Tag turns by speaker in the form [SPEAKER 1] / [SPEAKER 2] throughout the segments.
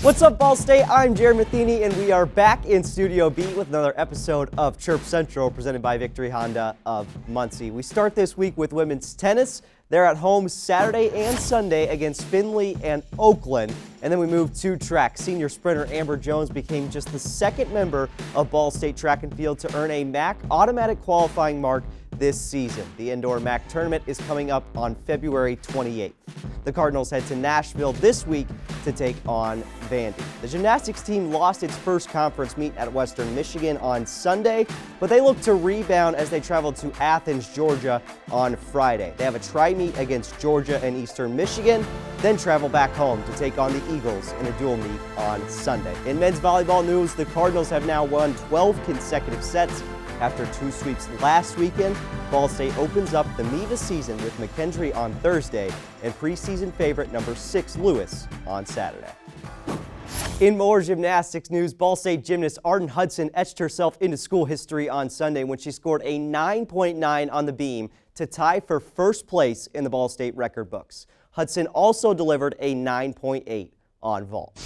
[SPEAKER 1] What's up, Ball State? I'm Jared Matheny, and we are back in Studio B with another episode of Chirp Central, presented by Victory Honda of Muncie. We start this week with women's tennis. They're at home Saturday and Sunday against Findlay and Oakland. And then we move to track. Senior sprinter Amber Jones became just the second member of Ball State Track and Field to earn a MAC automatic qualifying mark this season. The indoor MAC tournament is coming up on February 28th. The Cardinals head to Nashville this week to take on Vandy. The gymnastics team lost its first conference meet at Western Michigan on Sunday, but they look to rebound as they travel to Athens, Georgia on Friday. They have a tri-meet against Georgia and Eastern Michigan, then travel back home to take on the Eagles in a dual meet on Sunday. In men's volleyball news, the Cardinals have now won 12 consecutive sets after two sweeps last weekend. Ball State opens up the MIVA season with McKendree on Thursday and preseason favorite number 6 Lewis on Saturday. In more gymnastics news, Ball State gymnast Arden Hudson etched herself into school history on Sunday when she scored a 9.9 on the beam to tie for first place in the Ball State record books. Hudson also delivered a 9.8 on vault.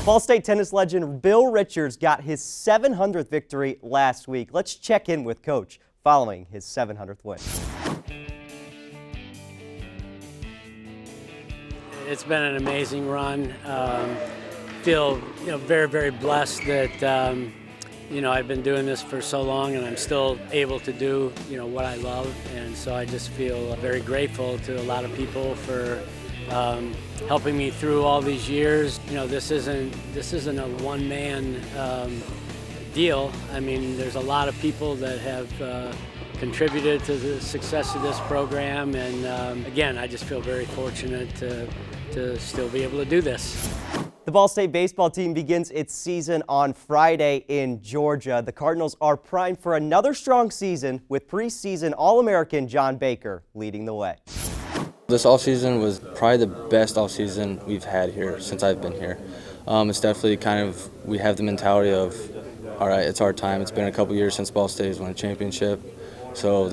[SPEAKER 1] Ball State tennis legend Bill Richards got his 700th victory last week. Let's check in with Coach following his 700th win.
[SPEAKER 2] It's been an amazing run. Feel very, very blessed that I've been doing this for so long and I'm still able to do what I love, and so I just feel very grateful to a lot of people for helping me through all these years. This isn't a one-man deal. I mean, there's a lot of people that have contributed to the success of this program, and again, I just feel very fortunate to still be able to do this.
[SPEAKER 1] The Ball State baseball team begins its season on Friday in Georgia. The Cardinals are primed for another strong season with preseason All-American John Baker leading the way.
[SPEAKER 3] This offseason was probably the best offseason we've had here since I've been here. It's definitely we have the mentality of, all right, it's our time. It's been a couple years since Ball State has won a championship, so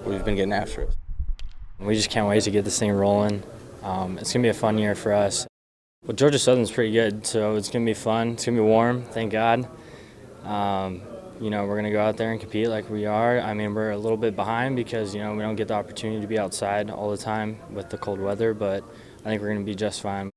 [SPEAKER 3] we've been getting after it.
[SPEAKER 4] We just can't wait to get this thing rolling. It's going to be a fun year for us. Well, Georgia Southern's pretty good, so it's going to be fun. It's going to be warm, thank God. We're going to go out there and compete like we are. I mean, we're a little bit behind because, we don't get the opportunity to be outside all the time with the cold weather, but I think we're going to be just fine.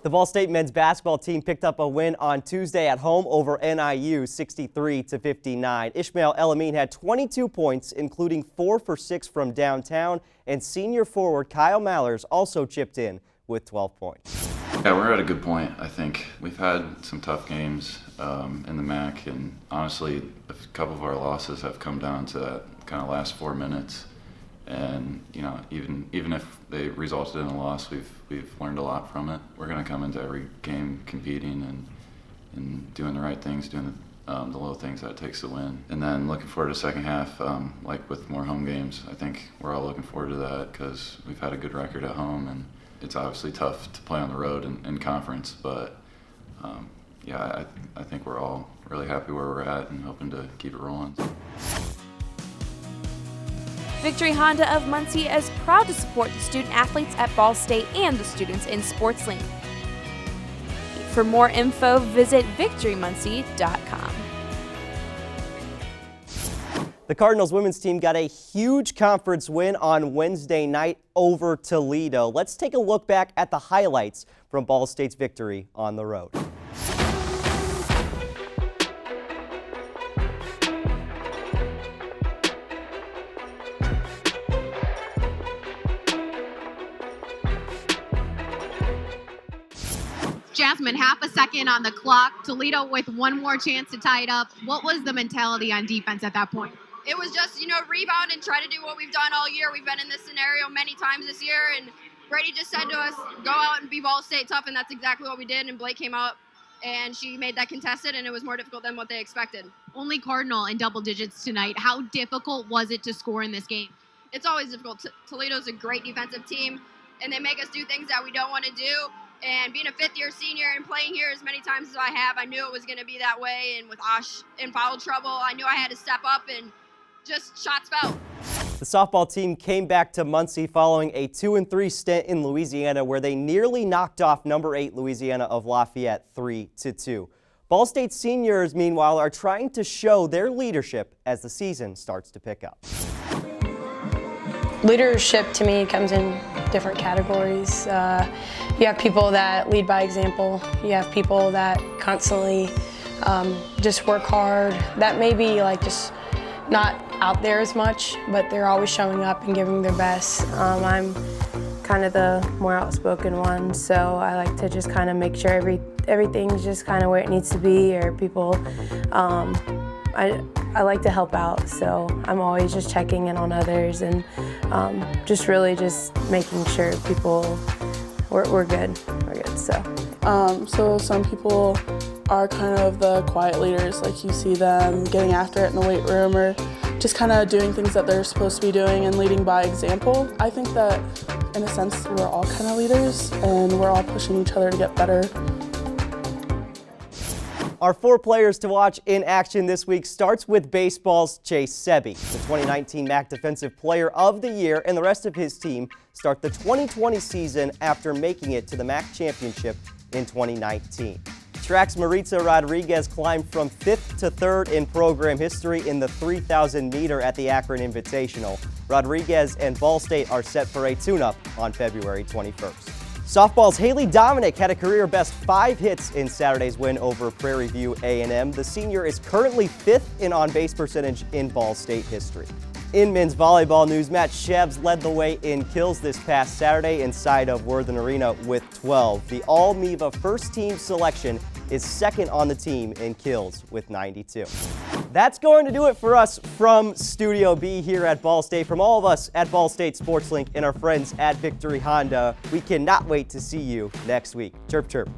[SPEAKER 1] The Ball State men's basketball team picked up a win on Tuesday at home over NIU 63-59. Ishmael El-Amin had 22 points, including 4 for 6 from downtown, and senior forward Kyle Mallers also chipped in with 12 points.
[SPEAKER 5] Yeah, we're at a good point, I think. We've had some tough games in the MAC, and honestly, a couple of our losses have come down to that kind of last 4 minutes. And even if they resulted in a loss, we've learned a lot from it. We're going to come into every game competing and doing the right things, doing the little things that it takes to win. And then looking forward to the second half, like with more home games. I think we're all looking forward to that because we've had a good record at home, and it's obviously tough to play on the road in conference, but I think we're all really happy where we're at and hoping to keep it rolling.
[SPEAKER 6] Victory Honda of Muncie is proud to support the student athletes at Ball State and the students in SportsLink. For more info, visit victorymuncie.com.
[SPEAKER 1] The Cardinals women's team got a huge conference win on Wednesday night over Toledo. Let's take a look back at the highlights from Ball State's victory on the road.
[SPEAKER 7] Jasmine, half a second on the clock. Toledo with one more chance to tie it up. What was the mentality on defense at that point?
[SPEAKER 8] It was just, rebound and try to do what we've done all year. We've been in this scenario many times this year, and Brady just said to us, go out and be Ball State tough, and that's exactly what we did. And Blake came out, and she made that contested, and it was more difficult than what they expected.
[SPEAKER 7] Only Cardinal in double digits tonight. How difficult was it to score in this game?
[SPEAKER 8] It's always difficult. Toledo's a great defensive team, and they make us do things that we don't want to do. And being a fifth-year senior and playing here as many times as I have, I knew it was going to be that way. And with Osh in foul trouble, I knew I had to step up, and just shots fell.
[SPEAKER 1] The softball team came back to Muncie following a 2-3 stint in Louisiana, where they nearly knocked off number 8 Louisiana of Lafayette 3-2. Ball State seniors, meanwhile, are trying to show their leadership as the season starts to pick up.
[SPEAKER 9] Leadership to me comes in different categories. You have people that lead by example. You have people that constantly just work hard. That may be just not out there as much, but they're always showing up and giving their best. I'm kind of the more outspoken one, so I like to just kind of make sure everything's just kind of where it needs to be, or people, I like to help out, so I'm always just checking in on others and just really just making sure people, we're good,
[SPEAKER 10] So some people are kind of the quiet leaders, like you see them getting after it in the weight room or just kind of doing things that they're supposed to be doing and leading by example. I think that in a sense we're all kind of leaders and we're all pushing each other to get better.
[SPEAKER 1] Our 4 players to watch in action this week starts with baseball's Chase Sebi. The 2019 MAC Defensive Player of the Year and the rest of his team start the 2020 season after making it to the MAC Championship in 2019. Track's Maritza Rodriguez climbed from 5th to 3rd in program history in the 3,000 meter at the Akron Invitational. Rodriguez and Ball State are set for a tune-up on February 21st. Softball's Haley Dominic had a career-best 5 hits in Saturday's win over Prairie View A&M. The senior is currently 5th in on-base percentage in Ball State history. In men's volleyball news, Matt Shevs led the way in kills this past Saturday inside of Worthen Arena with 12. The All-MEVA first-team selection is second on the team in kills with 92. That's going to do it for us from Studio B here at Ball State. From all of us at Ball State Sports Link and our friends at Victory Honda, we cannot wait to see you next week. Chirp, chirp.